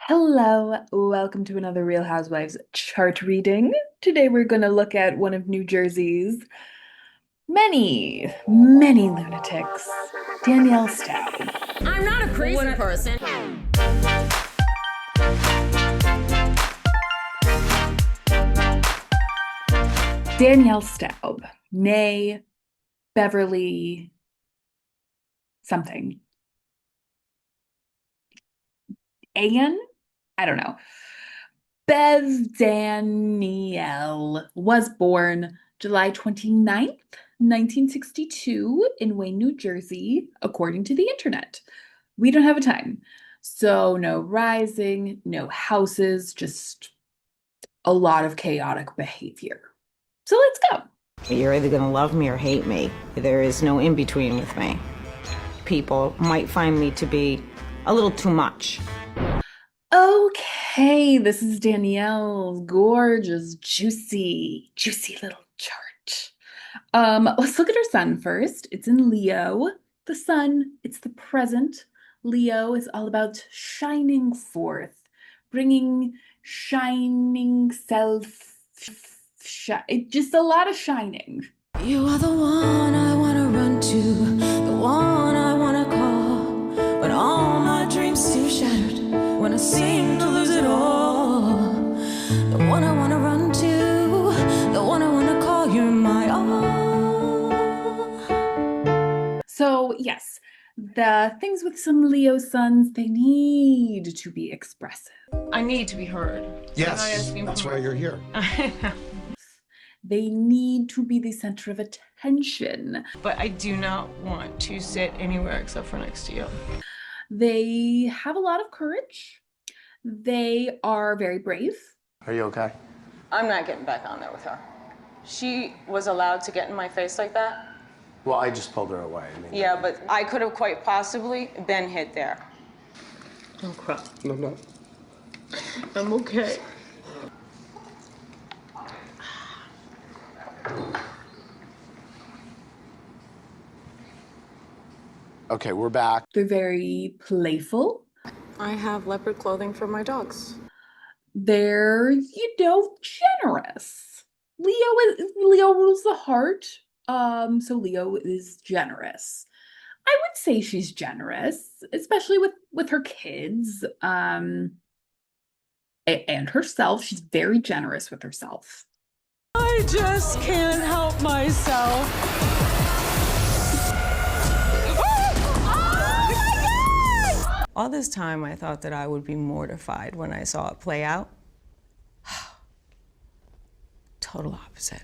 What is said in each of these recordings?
Hello, welcome to another Real Housewives chart reading. Today we're going to look at one of New Jersey's many lunatics, Danielle Staub. I'm not a crazy person. Danielle Staub, nay Beverly something. Anne? I don't know. Bev Danielle was born July 29th, 1962 in Wayne, New Jersey, according to the internet. We don't have a time. So no rising, no houses, just a lot of chaotic behavior. So let's go. You're either going to love me or hate me. There is no in between with me. People might find me to be a little too much. Okay, this is Danielle's gorgeous, juicy little chart. Let's look at her sun first. It's in Leo. The sun, it's the present. Leo is all about shining forth, bringing shining self, just a lot of shining. You are the one I want to run to, the one I want to call, when all my dreams seem shattered, when I seem to lose it all. The one I want to run to, the one I want to call, you're my all. So yes, the things with some Leo suns, they need to be expressive. I need to be heard. Yes, that's why you're here. They need to be the center of attention. But I do not want to sit anywhere except for next to you. They have a lot of courage. They are very brave. Are you okay? I'm not getting back on there with her. She was allowed to get in my face like that. Well, I just pulled her away. Yeah, but I could have quite possibly been hit there. Don't cry. No. I'm okay. Okay, we're back. They're very playful. I have leopard clothing for my dogs. They're, generous. Leo rules the heart. So Leo is generous. I would say she's generous, especially with her kids, and herself. She's very generous with herself. I just can't help myself. All this time, I thought that I would be mortified when I saw it play out. Total opposite.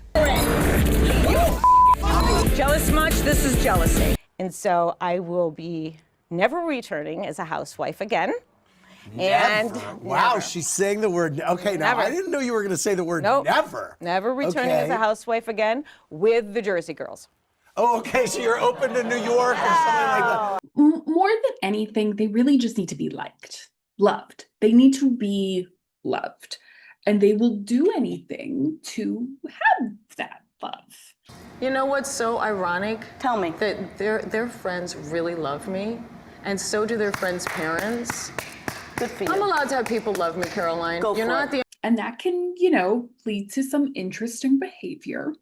Jealous much? This is jealousy. And so I will be never returning as a housewife again. And wow, never. she's saying the word. Okay, now Never. I didn't know you were going to say the word Nope. never. Never returning as a housewife again with the Jersey girls. Oh, okay, so you're open to New York or something like that. More than anything, they really just need to be loved. They need to be loved. And they will do anything to have that love. You know what's so ironic? Tell me. That their friends really love me, and so do their friends' parents. Good for you. I'm allowed to have people love me, Caroline. Go You're for not it. the And that can, lead to some interesting behavior.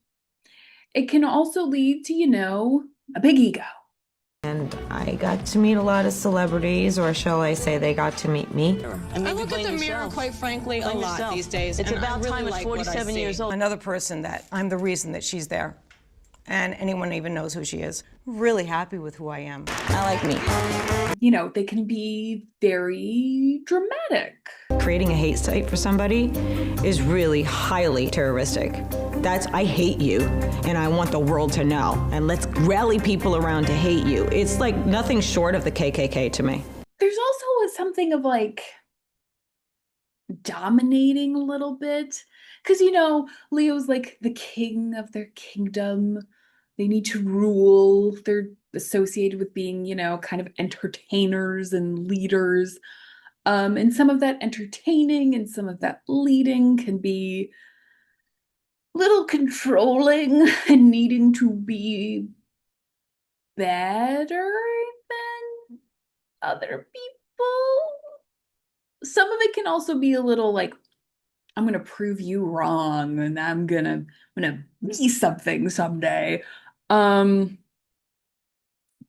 It can also lead to, a big ego. And I got to meet a lot of celebrities, or shall I say they got to meet me. I look at the mirror, quite frankly, a lot these days. It's and about I really time at like what I 47 see. years old. Another person that I'm the reason that she's there. And anyone even knows who she is. Really happy with who I am. I like me. They can be very dramatic. Creating a hate site for somebody is really highly terroristic. I hate you, and I want the world to know. And let's rally people around to hate you. It's like nothing short of the KKK to me. There's also something of dominating a little bit. Because, Leo's like the king of their kingdom. They need to rule. They're associated with being, kind of entertainers and leaders. And some of that entertaining and some of that leading can be a little controlling and needing to be better than other people. some of it can also be a little like, I'm gonna prove you wrong and I'm gonna be something someday. Um,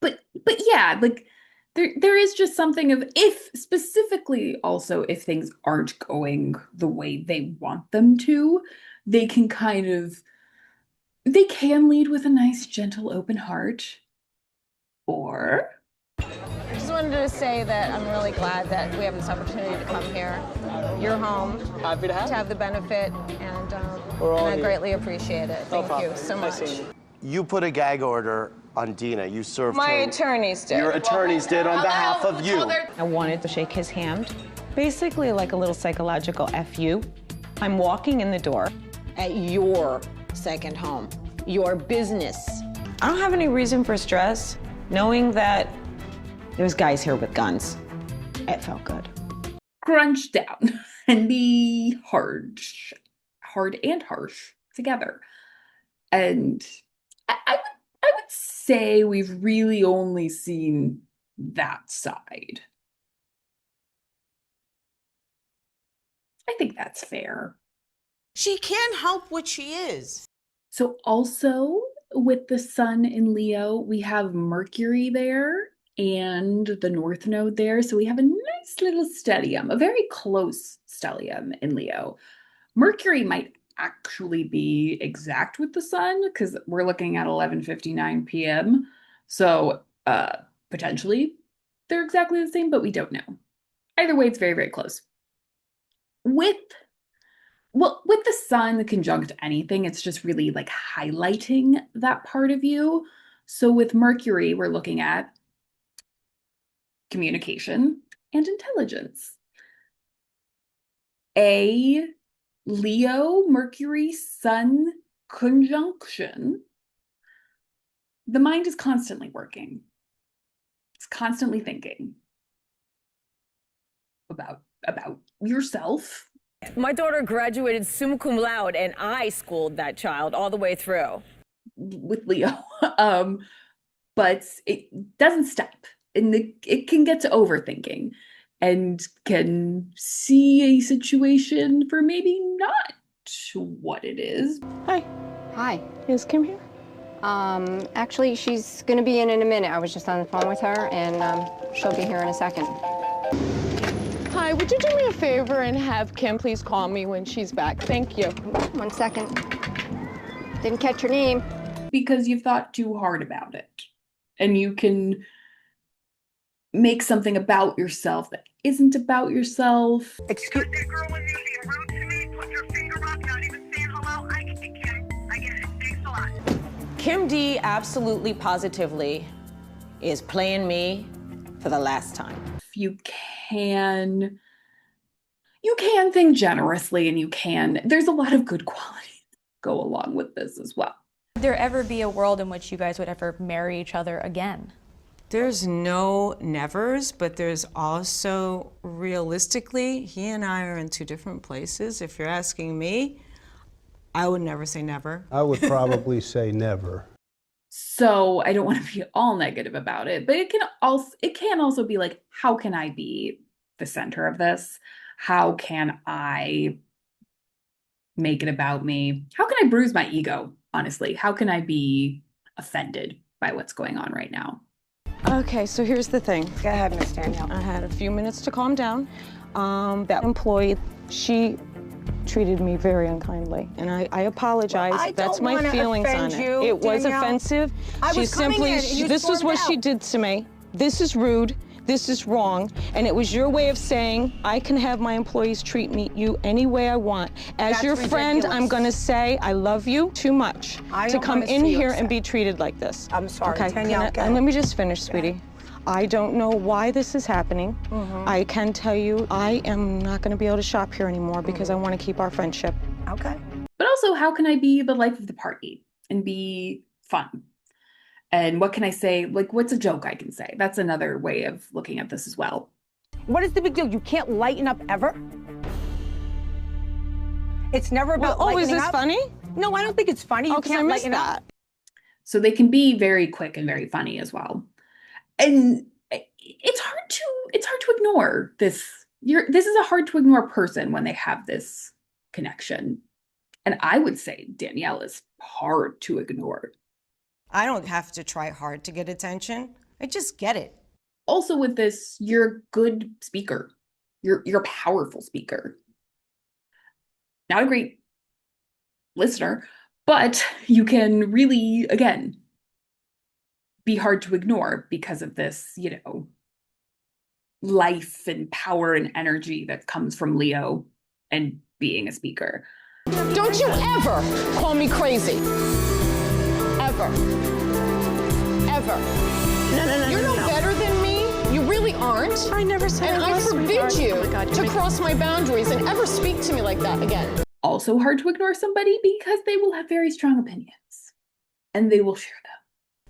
but yeah, like there is just something of, if specifically also if things aren't going the way they want them to, they can kind of they can lead with a nice, gentle, open heart. Or I just wanted to say that I'm really glad that we have this opportunity to come here. You're home. Happy to To have the benefit, and I greatly appreciate it. Thank you so much. You put a gag order on Dina. You served My her. attorneys did. Your attorneys did on behalf of you. I wanted to shake his hand, basically like a little psychological FU. I'm walking in the door at your second home, your business. I don't have any reason for stress, knowing that there's guys here with guns. It felt good. crunch down and be hard and harsh together. And I would say we've really only seen that side. I think that's fair. She can't help what she is. So also with the sun in Leo, we have Mercury there and the North Node there. So we have a nice little stellium, a very close stellium in Leo. Mercury might actually be exact with the sun because we're looking at 11:59 p.m. So potentially they're exactly the same, but we don't know. Either way, it's very, very close. With the sun conjunct anything, it's just really like highlighting that part of you. So with Mercury, we're looking at communication and intelligence. A Leo Mercury Sun conjunction, the mind is constantly working. It's constantly thinking about yourself. My daughter graduated summa cum laude, and I schooled that child all the way through. With Leo. But it doesn't stop. And it can get to overthinking and can see a situation for maybe not what it is. Hi. Hi. Is Kim here? Actually, she's gonna be in a minute. I was just on the phone with her, and she'll be here in a second. Hi, would you do me a favor and have Kim please call me when she's back? Thank you. 1 second. Didn't catch your name. Because you've thought too hard about it. And you can make something about yourself that isn't about yourself. Excuse That girl was being rude to me, put your finger up, not even saying hello. I get it. I get it. Thanks a lot. Kim D absolutely positively is playing me for the last time. You can think generously, and there's a lot of good qualities go along with this as well. Would there ever be a world in which you guys would ever marry each other again? There's no nevers, but there's also, realistically, he and I are in two different places. If you're asking me, I would never say never. I would probably say never. So I don't want to be all negative about it, but it can also be like, how can I be the center of this? How can I make it about me? How can I bruise my ego, honestly? How can I be offended by what's going on right now? Okay, so here's the thing. Go ahead, Miss Danielle. I had a few minutes to calm down. That employee, she treated me very unkindly, and I apologize. Well, That's my feelings on it. It was offensive. This is what she did to me. This is rude. This is wrong, and it was your way of saying I can have my employees treat you any way I want. As your friend, I'm gonna say I love you too much to come in here and be treated like this. I'm sorry, okay? Danielle. And let me just finish, sweetie. I don't know why this is happening. I can tell you I am not gonna be able to shop here anymore because I want to keep our friendship. Okay. But also, how can I be the life of the party and be fun? And what can I say? Like, what's a joke I can say? That's another way of looking at this as well. What is the big deal? You can't lighten up ever? It's never about lightening is this up. funny? No, I don't think it's funny. You can't lighten up. So they can be very quick and very funny as well. And it's hard to ignore this this is a hard to ignore person when they have this connection. And I would say Danielle is hard to ignore. I don't have to try hard to get attention. I just get it. Also with this, you're a good speaker. You're a powerful speaker. Not a great listener, but you can really, again, be hard to ignore because of this, life and power and energy that comes from Leo and being a speaker. Don't you ever call me crazy. Ever. Ever. No. You're no better than me. You really aren't. I never said and I forbid you to cross my boundaries and ever speak to me like that again. Also hard to ignore somebody because they will have very strong opinions and they will share them.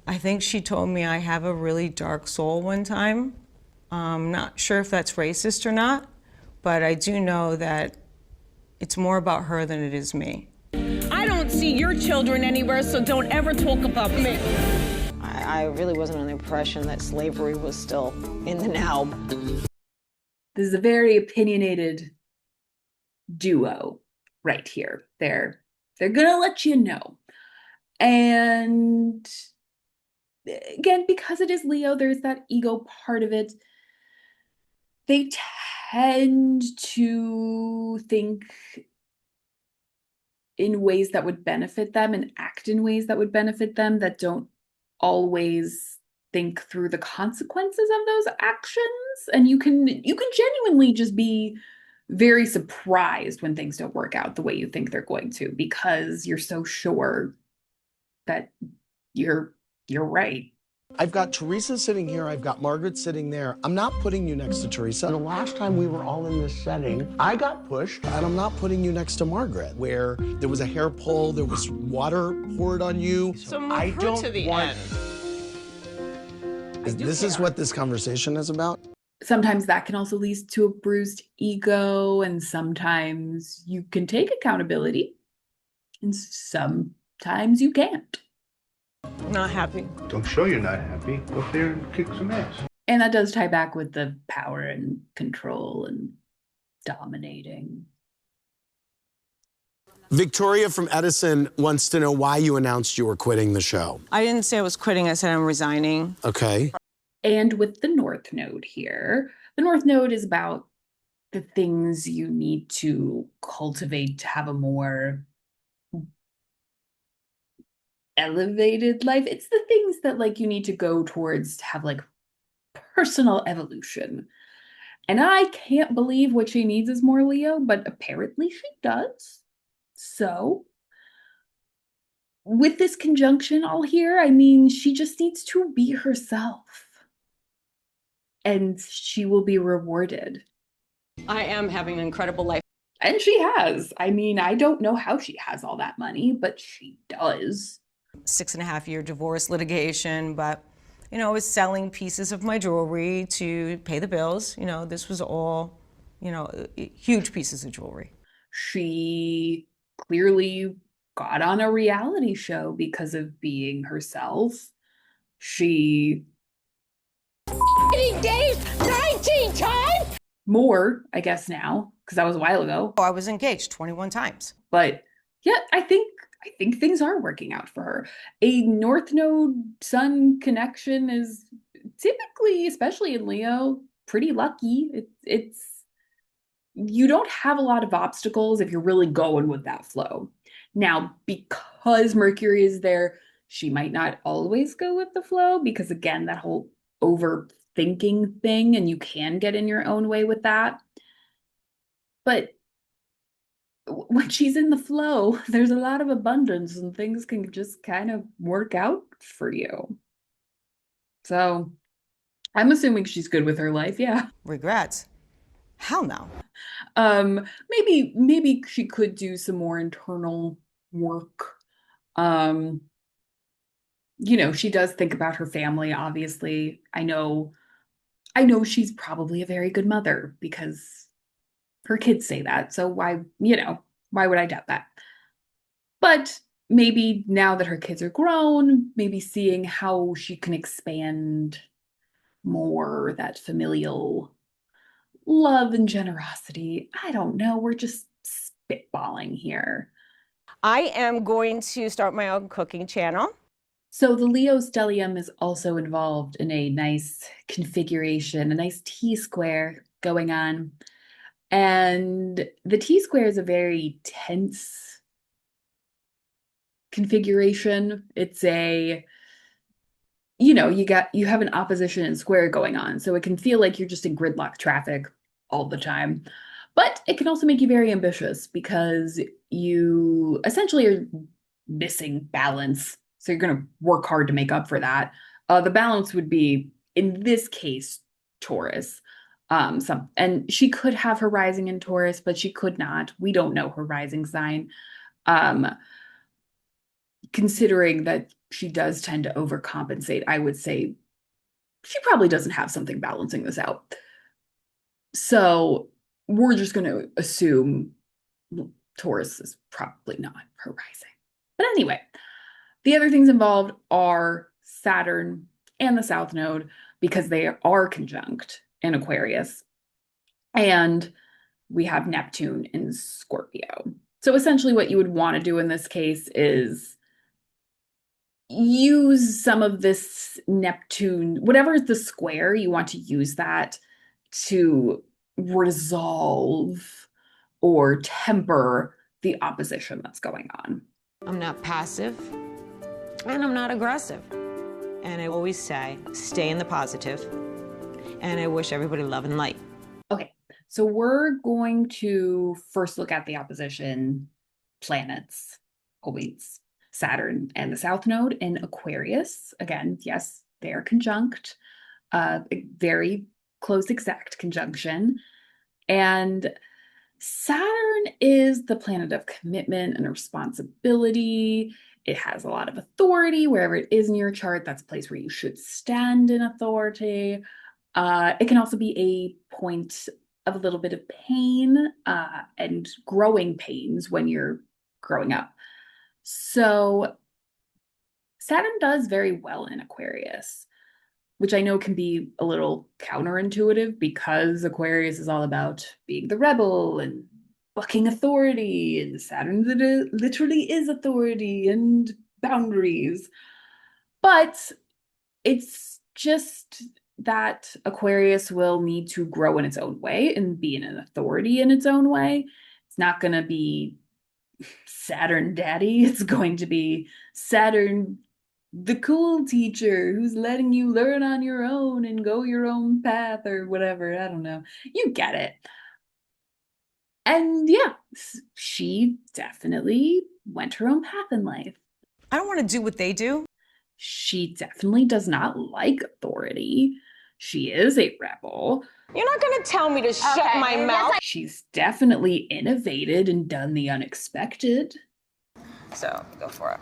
I think she told me I have a really dark soul one time. I'm not sure if that's racist or not, but I do know that it's more about her than it is me. I don't see your children anywhere, so don't ever talk about me. I really wasn't under the impression that slavery was still in the now. This is a very opinionated duo right here. They're gonna let you know. And again, because it is Leo, there's that ego part of it. They tend to think in ways that would benefit them and act in ways that would benefit them that don't always think through the consequences of those actions. And you can genuinely just be very surprised when things don't work out the way you think they're going to, because you're so sure that you're right. I've got Teresa sitting here, I've got Margaret sitting there. I'm not putting you next to Teresa. The last time we were all in this setting, I got pushed, and I'm not putting you next to Margaret, where there was a hair pull, there was water poured on you. So move her to the end. This is what this conversation is about? Sometimes that can also lead to a bruised ego, and sometimes you can take accountability, and sometimes you can't. Not happy. Don't show you're not happy. Go up there and kick some ass. And that does tie back with the power and control and dominating. Victoria from Edison wants to know why you announced you were quitting the show. I didn't say I was quitting, I said I'm resigning. Okay. And with the North Node here, the North Node is about the things you need to cultivate to have a more elevated life. It's the things that you need to go towards to have personal evolution. And I can't believe what she needs is more Leo, but apparently she does. So with this conjunction all here, I mean, she just needs to be herself. And she will be rewarded. I am having an incredible life. And she has. I mean, I don't know how she has all that money, but she does. 6.5-year divorce litigation, but I was selling pieces of my jewelry to pay the bills. This was all, huge pieces of jewelry. She clearly got on a reality show because of being herself. She engaged 19 times? More, I guess now, because that was a while ago. I was engaged 21 times. But yeah, I think things are working out for her. A North Node Sun connection is typically, especially in Leo, pretty lucky. It's you don't have a lot of obstacles if you're really going with that flow. Now, because Mercury is there, she might not always go with the flow, because again, that whole overthinking thing, and you can get in your own way with that. But when she's in the flow, there's a lot of abundance and things can just kind of work out for you. So I'm assuming she's good with her life. Yeah. Regrets? Hell no. Maybe she could do some more internal work. She does think about her family, obviously. I know she's probably a very good mother because her kids say that. So why would I doubt that? But maybe now that her kids are grown, maybe seeing how she can expand more that familial love and generosity. I don't know. We're just spitballing here. I am going to start my own cooking channel. So the Leo stellium is also involved in a nice configuration, a nice T-square going on. And the T-square is a very tense configuration. It's a, you have an opposition and square going on. So it can feel like you're just in gridlock traffic all the time. But it can also make you very ambitious because you essentially are missing balance. So you're going to work hard to make up for that. The balance would be, in this case, Taurus. And she could have her rising in Taurus, but she could not. We don't know her rising sign. Considering that she does tend to overcompensate, I would say she probably doesn't have something balancing this out. So we're just going to assume Taurus is probably not her rising. But anyway, the other things involved are Saturn and the South Node because they are conjunct in Aquarius. And we have Neptune in Scorpio. So essentially what you would want to do in this case is use some of this Neptune, whatever is the square, you want to use that to resolve or temper the opposition that's going on. I'm not passive and I'm not aggressive. And I always say, stay in the positive. And I wish everybody love and light. Okay, so we're going to first look at the opposition planets, points, Saturn and the South Node in Aquarius. Again, yes, they are conjunct, very close exact conjunction. And Saturn is the planet of commitment and responsibility. It has a lot of authority wherever it is in your chart. That's a place where you should stand in authority. It can also be a point of a little bit of pain and growing pains when you're growing up. So Saturn does very well in Aquarius, which I know can be a little counterintuitive because Aquarius is all about being the rebel and bucking authority, and Saturn literally is authority and boundaries. But it's just that Aquarius will need to grow in its own way and be in an authority in its own way. It's not going to be Saturn daddy. It's going to be Saturn, the cool teacher who's letting you learn on your own and go your own path or whatever. I don't know. You get it. And yeah, she definitely went her own path in life. I don't want to do what they do. She definitely does not like authority. She is a rebel. You're not going to tell me to shut my mouth. She's definitely innovated and done the unexpected. So, go for it.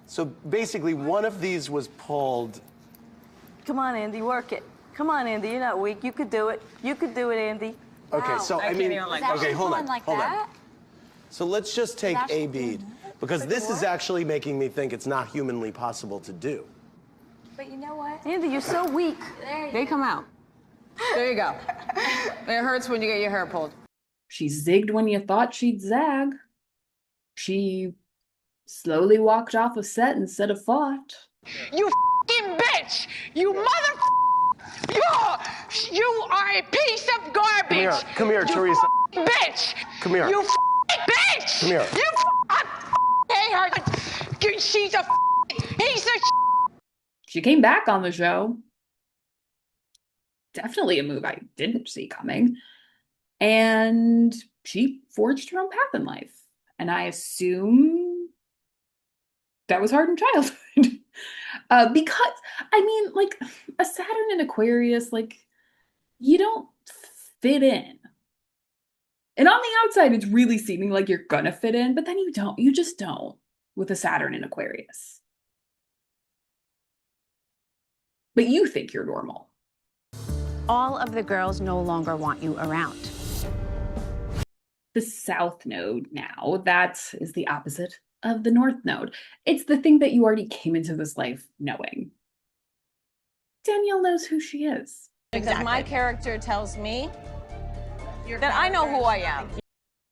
So basically, one of these was pulled. Come on, Andy, work it. Come on, Andy, you're not weak. You could do it. You could do it, Andy. Okay, so I mean, okay, hold on. that? So let's just take a bead, because this is actually making me think it's not humanly possible to do. But you know what? Andy, you're so weak. They come out. There you go. It hurts when you get your hair pulled. She zigged when you thought she'd zag. She slowly walked off a set instead of fought. You f***ing bitch! You mother You are a piece of garbage! Come here, Teresa. You bitch! Come here. You f***ing bitch! Come here. You hate her! She's a piece of She came back on the show. Definitely a move I didn't see coming. And she forged her own path in life. And I assume that was hard in childhood. Because, I mean, like, a Saturn in Aquarius, like, you don't fit in. And on the outside, it's really seeming like you're gonna fit in, but then you don't. You just don't with a Saturn in Aquarius. But you think you're normal. All of the girls no longer want you around. The South Node now, that is the opposite of the North Node. It's the thing that you already came into this life knowing. Danielle knows who she is. Because my character tells me that I know who I am.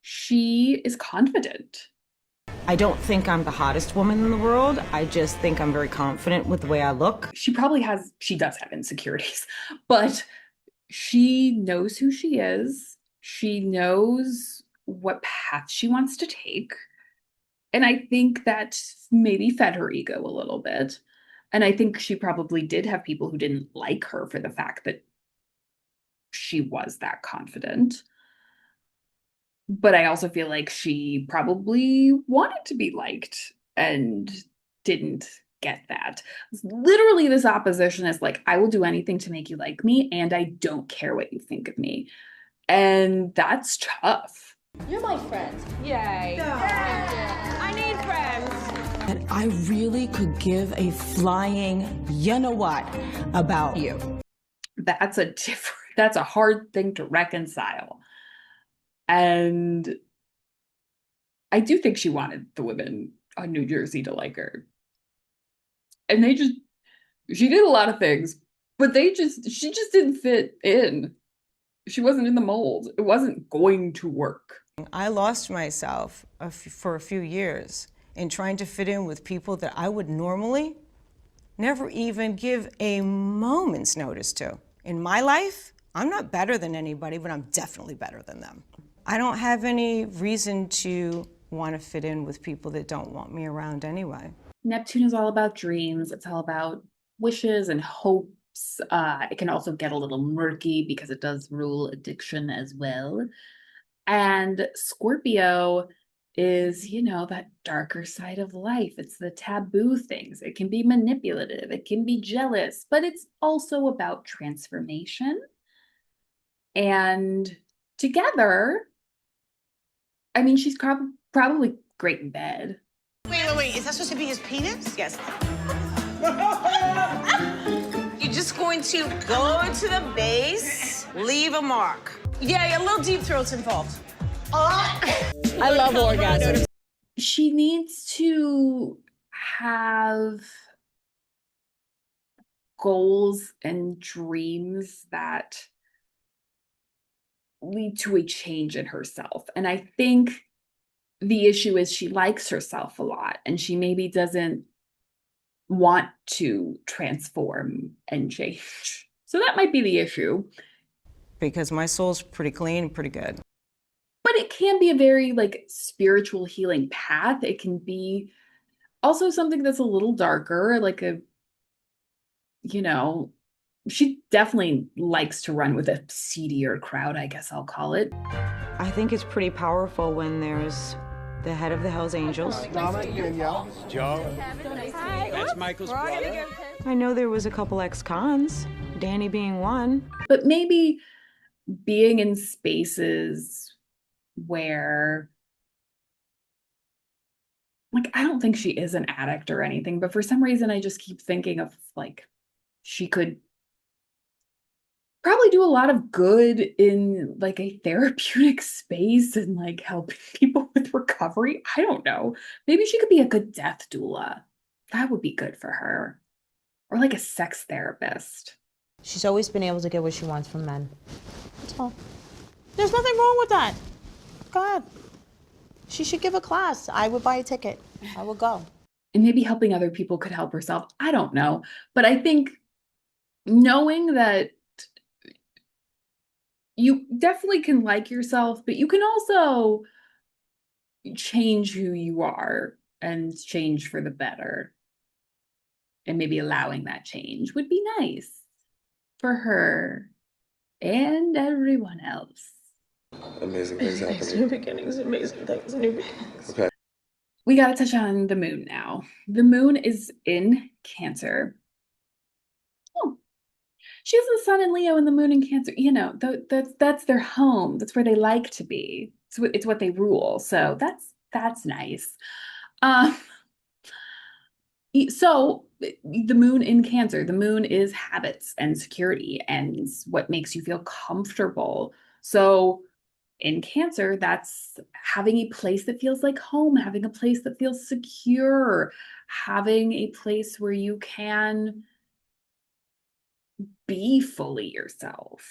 She is confident. I don't think I'm the hottest woman in the world. I just think I'm very confident with the way I look. She does have insecurities, but she knows who she is. She knows what path she wants to take. And I think that maybe fed her ego a little bit. And I think she probably did have people who didn't like her for the fact that she was that confident. But I also feel like she probably wanted to be liked and didn't get that. Literally, this opposition is like, I will do anything to make you like me, and I don't care what you think of me. And that's tough. You're my friend. Yay. I need friends. And I really could give a flying you know what about you. That's a hard thing to reconcile. And I do think she wanted the women on New Jersey to like her. And she did a lot of things, but she just didn't fit in. She wasn't in the mold. It wasn't going to work. I lost myself for a few years in trying to fit in with people that I would normally never even give a moment's notice to. In my life, I'm not better than anybody, but I'm definitely better than them. I don't have any reason to want to fit in with people that don't want me around anyway. Neptune is all about dreams. It's all about wishes and hopes. It can also get a little murky because it does rule addiction as well. And Scorpio is, that darker side of life. It's the taboo things. It can be manipulative. It can be jealous, but it's also about transformation. And together, I mean, she's probably great in bed. Wait. Is that supposed to be his penis? Yes. You're just going to go to the base, leave a mark. Yeah, a little deep throat's involved. I love orgasms. She needs to have goals and dreams that lead to a change in herself. And I think the issue is she likes herself a lot and she maybe doesn't want to transform and change. So that might be the issue. Because my soul's pretty clean, pretty good. But it can be a very spiritual healing path. It can be also something that's a little darker, she definitely likes to run with a seedier crowd, I guess I'll call it. I think it's pretty powerful when there's the head of the Hells Angels. Danielle. Joe. That's Michael's brother. I know there was a couple ex-cons, Danny being one. But maybe being in spaces where, I don't think she is an addict or anything, but for some reason I just keep thinking of she could probably do a lot of good in a therapeutic space and helping people with recovery. I don't know. Maybe she could be a good death doula. That would be good for her. Or a sex therapist. She's always been able to get what she wants from men. That's all. There's nothing wrong with that. Go ahead. She should give a class. I would buy a ticket. I would go. And maybe helping other people could help herself. I don't know. But I think knowing that you definitely can like yourself, but you can also change who you are and change for the better. And maybe allowing that change would be nice for her and everyone else. Amazing things happening. New beginnings, amazing things, new beginnings. Okay. We got to touch on the moon now. The moon is in Cancer. Oh, she has the sun in Leo and the moon in Cancer. That's their home. That's where they like to be. It's what they rule. So that's nice. So the moon in Cancer, the moon is habits and security and what makes you feel comfortable. So in Cancer, that's having a place that feels like home, having a place that feels secure, having a place where you can be fully yourself.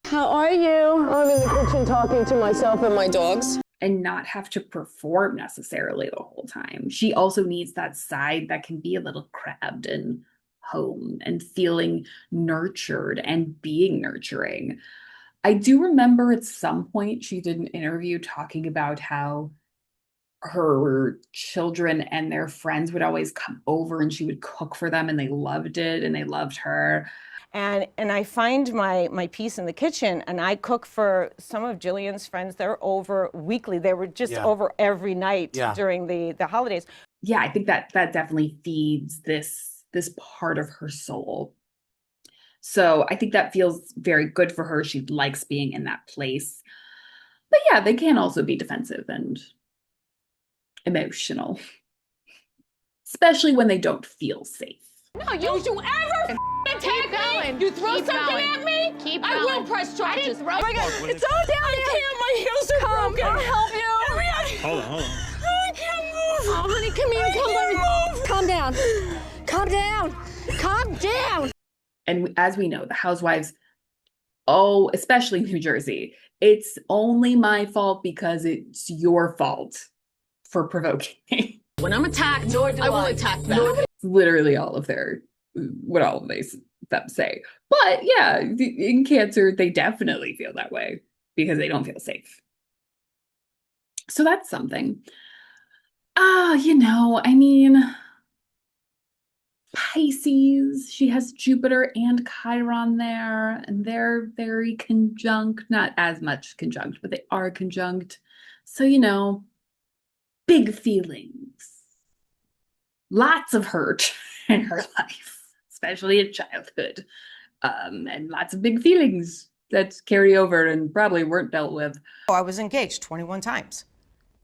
How are you? I'm in the kitchen talking to myself and my dogs. And not have to perform necessarily the whole time. She also needs that side that can be a little crabbed and home and feeling nurtured and being nurturing. I do remember at some point she did an interview talking about how her children and their friends would always come over and she would cook for them and they loved it and they loved her. And I find my peace in the kitchen, and I cook for some of Jillian's friends. They're over weekly. They were just over every night during the holidays. Yeah, I think that definitely feeds this part of her soul. So I think that feels very good for her. She likes being in that place. But yeah, they can also be defensive and emotional, especially when they don't feel safe. No, don't you ever attack me. You throw something at me, I will press charges. Oh my God, it's all down there. I can't, my heels are broken. I'll help you. Hold on. I can't move. Oh, honey, come here. Calm down. Calm down. Calm down. And as we know, the housewives, especially New Jersey, it's only my fault because it's your fault for provoking me. When I'm attacked, I will attack back. It's literally all of what all of them say. But yeah, in Cancer, they definitely feel that way because they don't feel safe. So that's something. I mean, Pisces, she has Jupiter and Chiron there, and they're very conjunct, not as much conjunct, but they are conjunct. So, big feelings, lots of hurt in her life, especially in childhood, and lots of big feelings that carry over and probably weren't dealt with. I was engaged 21 times.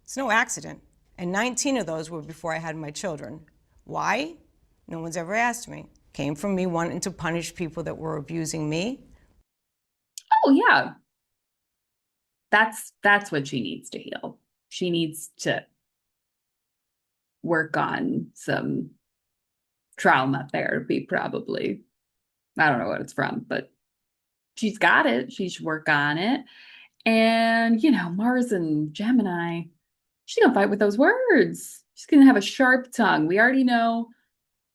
It's no accident. And 19 of those were before I had my children. Why? No one's ever asked me. Came from me wanting to punish people that were abusing me. Oh, yeah. That's what she needs to heal. She needs to work on some trauma therapy, probably. I don't know what it's from, but she's got it. She should work on it. And, Mars and Gemini, she's going to fight with those words. She's going to have a sharp tongue. We already know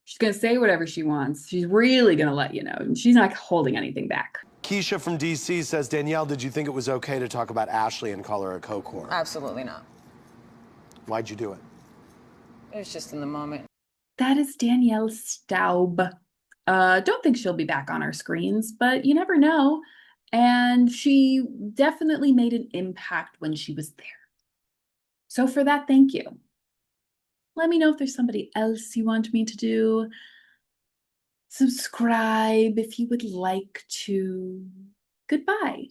she's going to say whatever she wants. She's really going to let you know. And she's not holding anything back. Keisha from DC says, Danielle, did you think it was okay to talk about Ashley and call her a co-core? Absolutely not. Why'd you do it? It was just in the moment. That is Danielle Staub. Don't think she'll be back on our screens, but you never know. And she definitely made an impact when she was there. So for that, thank you. Let me know if there's somebody else you want me to do. Subscribe if you would like to. Goodbye.